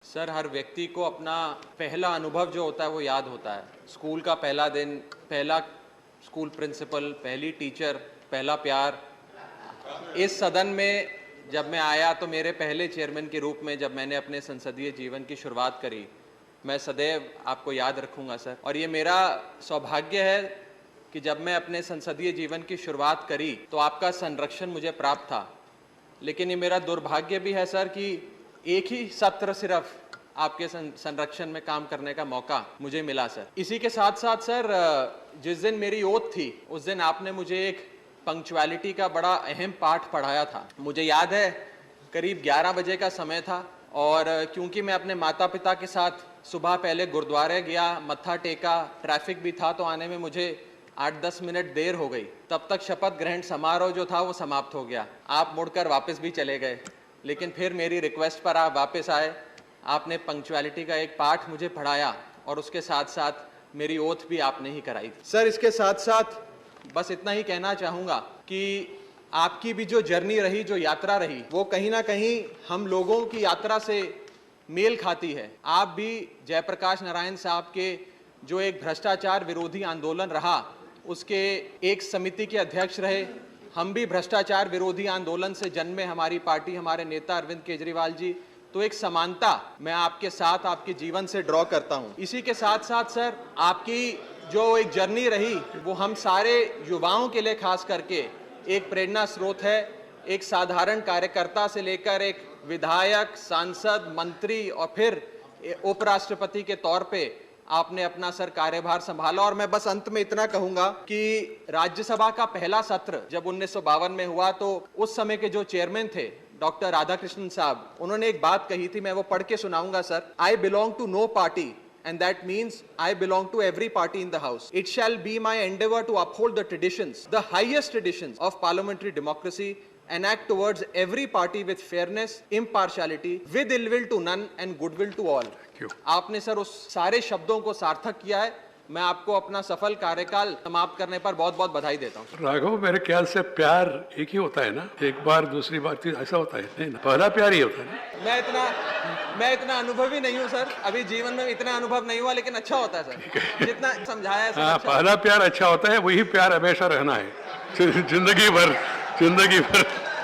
Sir, हर व्यक्ति को अपना पहला अनुभव जो होता है वो याद होता है। स्कूल का पहला दिन, पहला स्कूल प्रिंसिपल, पहली टीचर, पहला प्यार। इस सदन में जब मैं आया तो मेरे पहले चेयरमैन के रूप में जब मैंने अपने संसदीय जीवन की शुरुआत करी, मैं सदैव आपको याद रखूंगा सर। और ये मेरा सौभाग्य है कि जब मैं अपने संसदीय जीवन की शुरुआत करी तो आपका संरक्षण मुझे प्राप्त था, लेकिन ये मेरा दुर्भाग्य भी है सर कि एक ही सत्र सिर्फ आपके संरक्षण में काम करने का मौका मुझे मिला सर। इसी के साथ साथ सर, जिस दिन मेरी ओथ थी उस दिन आपने मुझे एक पंक्चुअलिटी का बड़ा अहम पाठ पढ़ाया था। मुझे याद है करीब 11 बजे का समय था और क्योंकि मैं अपने माता पिता के साथ सुबह पहले गुरुद्वारे गया, मत्था टेका, ट्रैफिक भी था तो आने में मुझे 8-10 मिनट देर हो गई। तब तक शपथ ग्रहण समारोह जो था वो समाप्त हो गया। आप मुड़कर वापस भी चले गए, लेकिन फिर मेरी रिक्वेस्ट पर आप वापस आए। आपने पंक्चुअलिटी का एक पाठ मुझे पढ़ाया और उसके साथ साथ मेरी ओथ भी आपने ही कराई थी सर। इसके साथ साथ बस इतना ही कहना चाहूँगा कि आपकी भी जो जर्नी रही, जो यात्रा रही, वो कहीं ना कहीं हम लोगों की यात्रा से मेल खाती है। आप भी जयप्रकाश नारायण साहब के जो एक भ्रष्टाचार विरोधी आंदोलन रहा उसके एक समिति के अध्यक्ष रहे। हम भी भ्रष्टाचार विरोधी आंदोलन से जन्मे हमारी पार्टी, हमारे नेता अरविंद केजरीवाल जी। तो एक समानता मैं आपके साथ आपके जीवन से ड्रॉ करता हूं। इसी के साथ साथ सर, आपकी जो एक जर्नी रही वो हम सारे युवाओं के लिए खास करके एक प्रेरणा स्रोत है। एक साधारण कार्यकर्ता से लेकर एक विधायक, सांसद, मंत्री और फिर उपराष्ट्रपति के तौर पे आपने अपना सर कार्यभार संभाला। और मैं बस अंत में इतना कहूंगा कि राज्यसभा का पहला सत्र जब 1952 में हुआ तो उस समय के जो चेयरमैन थे डॉक्टर राधाकृष्णन साहब, उन्होंने एक बात कही थी, मैं वो पढ़ के सुनाऊंगा sir. I belong to no party and that means I belong to every party in the house. It shall be my endeavor to uphold the traditions, the highest traditions of parliamentary democracy, and act towards every party with fairness, impartiality, with ill will to none and goodwill to all. आपने sir उस सारे शब्दों को सार्थक किया है। मैं आपको अपना सफल कार्यकाल समाप्त करने पर बहुत बहुत बधाई देता हूँ। राघव, मेरे ख्याल से प्यार एक ही होता है ना, एक बार दूसरी बार ऐसा होता है नहीं ना, पहला प्यार ही होता है ना। मैं इतना अनुभवी नहीं हूँ सर, अभी जीवन में इतना अनुभव नहीं हुआ, लेकिन अच्छा होता है सर, जितना समझाया है सर। हाँ, पहला प्यार अच्छा होता है, वही प्यार हमेशा रहना है जिंदगी भर।